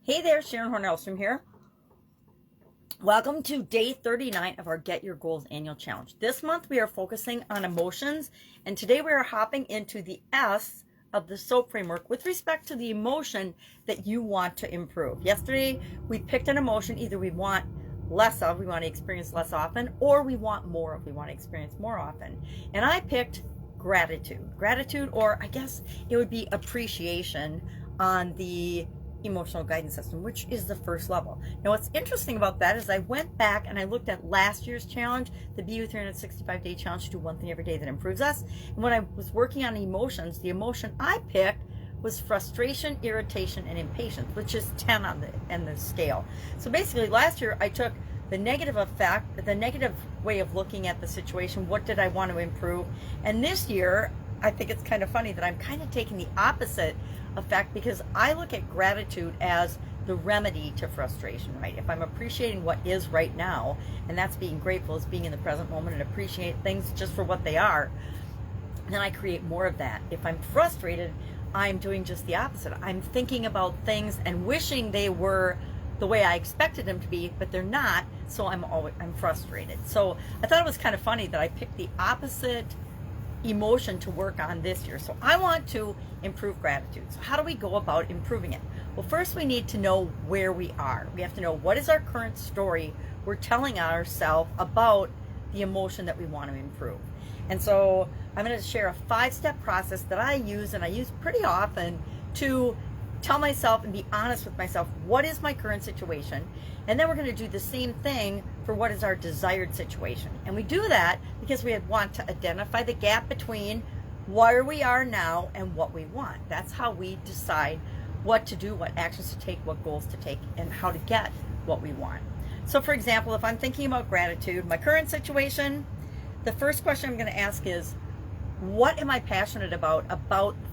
Hey there, Sharon Horne-Ellstrom here. Welcome to day 39 of our Get Your Goals annual challenge. This month we are focusing on emotions, and today we are hopping into the S of the SOAP framework with respect to the emotion that you want to improve. Yesterday we picked an emotion either we want less of, we want to experience less often, or we want more of, we want to experience more often. And I picked gratitude. Gratitude, or I guess it would be appreciation on the emotional guidance system, which is the first level. Now, what's interesting about that is I went back and I looked at last year's challenge, the BU 365-day challenge to do one thing every day that improves us. And when I was working on emotions, the emotion I picked was frustration, irritation, and impatience, which is 10 on the scale. So basically, last year I took the negative effect, the negative way of looking at the situation. What did I want to improve? And this year, I think it's kind of funny that I'm kind of taking the opposite effect, because I look at gratitude as the remedy to frustration, right? If I'm appreciating what is right now, and that's being grateful, is being in the present moment and appreciate things just for what they are, then I create more of that. If I'm frustrated, I'm doing just the opposite. I'm thinking about things and wishing they were the way I expected them to be, but they're not, so I'm frustrated. So I thought it was kind of funny that I picked the opposite emotion to work on this year. So I want to improve gratitude. So how do we go about improving it? Well, first we need to know where we are. We have to know what is our current story we're telling ourselves about the emotion that we want to improve. And so I'm going to share a 5-step process that I use, and I use pretty often, to tell myself and be honest with myself, what is my current situation? And then we're going to do the same thing for what is our desired situation. And we do that because we want to identify the gap between where we are now and what we want. That's how we decide what to do, what actions to take, what goals to take, and how to get what we want. So for example, if I'm thinking about gratitude, my current situation, the first question I'm going to ask is, what am I passionate about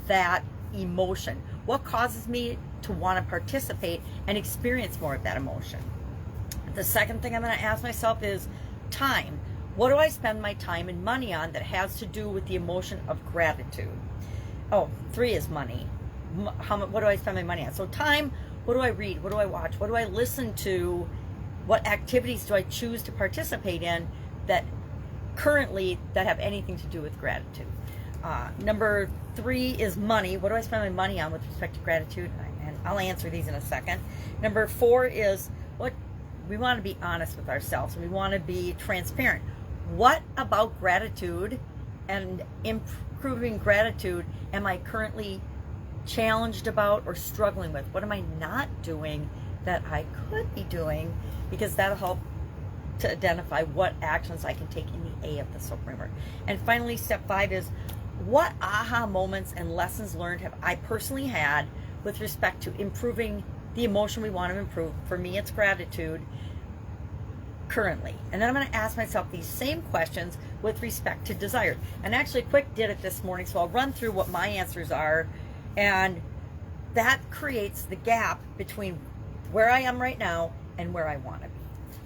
that emotion? What causes me to want to participate and experience more of that emotion? The second thing I'm going to ask myself is time. What do I spend my time and money on that has to do with the emotion of gratitude? Oh, 3 is money. What do I spend my money on? So time, what do I read? What do I watch? What do I listen to? What activities do I choose to participate in that currently that have anything to do with gratitude? Number 3 is money. What do I spend my money on with respect to gratitude? And I'll answer these in a second. Number 4 is what we want to be honest with ourselves. We want to be transparent. What about gratitude and improving gratitude am I currently challenged about or struggling with? What am I not doing that I could be doing? Because that'll help to identify what actions I can take in the A of the SOAP framework. And finally, step 5 is, what aha moments and lessons learned have I personally had with respect to improving the emotion we want to improve? For me, it's gratitude currently. And then I'm going to ask myself these same questions with respect to desired. And actually, Quick did it this morning, so I'll run through what my answers are. And that creates the gap between where I am right now and where I want to be.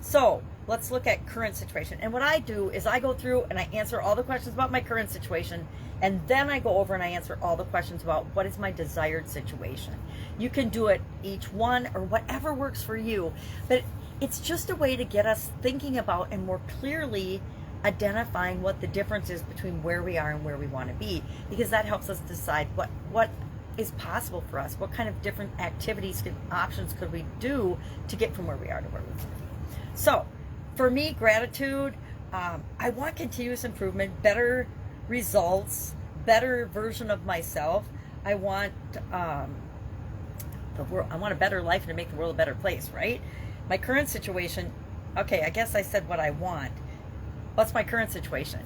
So let's look at current situation. And what I do is I go through and I answer all the questions about my current situation, and then I go over and I answer all the questions about what is my desired situation. You can do it each one or whatever works for you, but it's just a way to get us thinking about and more clearly identifying what the difference is between where we are and where we want to be, because that helps us decide what is possible for us, what kind of different activities and options could we do to get from where we are to where we want to be. So for me, gratitude, I want continuous improvement, better results, better version of myself. I want I want a better life and to make the world a better place, right? My current situation, okay, I guess I said what I want. What's my current situation?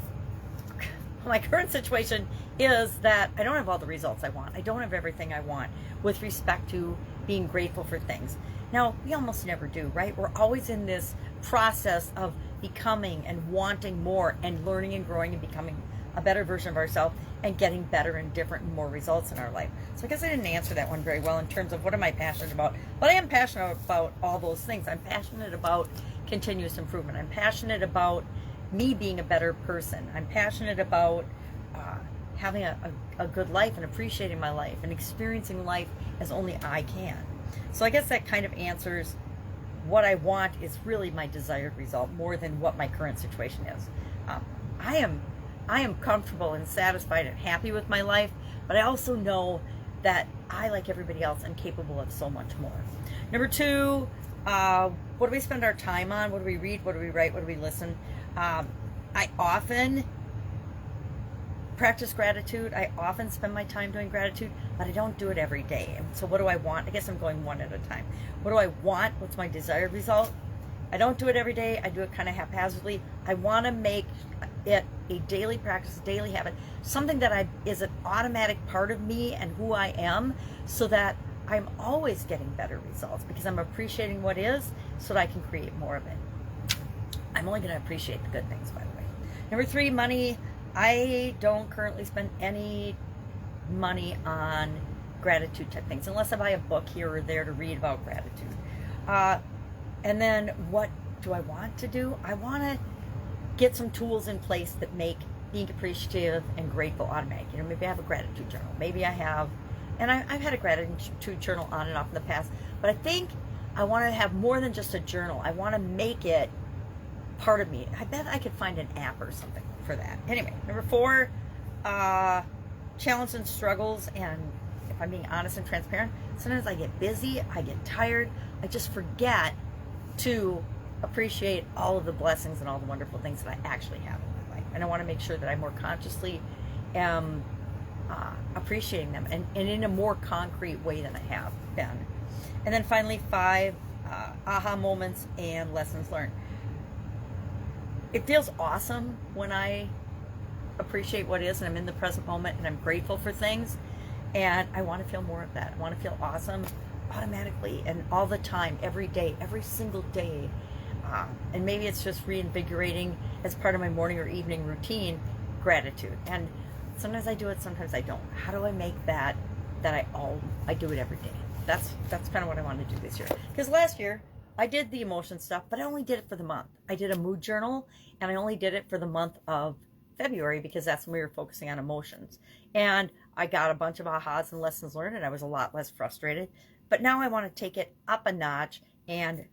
My current situation is that I don't have all the results I want. I don't have everything I want with respect to being grateful for things. Now, we almost never do, right? We're always in this process of becoming and wanting more and learning and growing and becoming a better version of ourselves and getting better and different and more results in our life. So I guess I didn't answer that one very well in terms of what am I passionate about. But I am passionate about all those things. I'm passionate about continuous improvement. I'm passionate about me being a better person. I'm passionate about having a good life and appreciating my life and experiencing life as only I can. So I guess that kind of answers what I want is really my desired result more than what my current situation is. I am comfortable and satisfied and happy with my life, but I also know that I, like everybody else, am capable of so much more. Number 2, what do we spend our time on? What do we read? What do we write? What do we listen? I often practice gratitude. I often spend my time doing gratitude, but I don't do it every day. And so what do I want? I guess I'm going one at a time. What do I want? What's my desired result? I don't do it every day. I do it kind of haphazardly. I want to make it a daily practice, a daily habit, something that is an automatic part of me and who I am, so that I'm always getting better results because I'm appreciating what is so that I can create more of it. I'm only going to appreciate the good things, by the way. Number 3, money. I don't currently spend any money on gratitude type things unless I buy a book here or there to read about gratitude. And then what do I want to do? I want to get some tools in place that make being appreciative and grateful automatic. You know, maybe I have a gratitude journal. Maybe I have, and I've had a gratitude journal on and off in the past, but I think I want to have more than just a journal. I want to make it part of me. I bet I could find an app or something for that. Anyway, number 4, challenges and struggles. And if I'm being honest and transparent, sometimes I get busy, I get tired, I just forget to appreciate all of the blessings and all the wonderful things that I actually have in my life. And I want to make sure that I more consciously am appreciating them and in a more concrete way than I have been. And then finally, 5, aha moments and lessons learned. It feels awesome when I appreciate what is and I'm in the present moment and I'm grateful for things, and I want to feel more of that. I want to feel awesome automatically and all the time, every day, every single day. And maybe it's just reinvigorating as part of my morning or evening routine gratitude. And sometimes I do it, sometimes I don't. How do I make that I do it every day? That's kind of what I want to do this year. Because last year I did the emotion stuff, but I only did it for the month. I did a mood journal, and I only did it for the month of February because that's when we were focusing on emotions. And I got a bunch of ahas and lessons learned, and I was a lot less frustrated. But now I want to take it up a notch and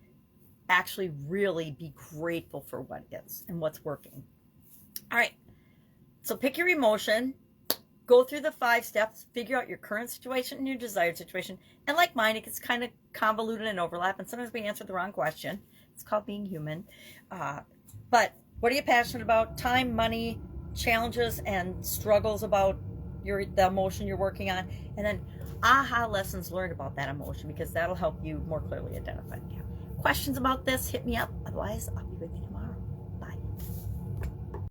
actually really be grateful for what is and what's working. All right. So pick your emotion, go through the 5 steps, figure out your current situation and your desired situation. And like mine, it gets kind of convoluted and overlap, and sometimes we answer the wrong question. It's called being human. But what are you passionate about? Time, money, challenges, and struggles about the emotion you're working on. And then aha lessons learned about that emotion, because that'll help you more clearly identify. Questions about this, hit me up. Otherwise, I'll be with you tomorrow.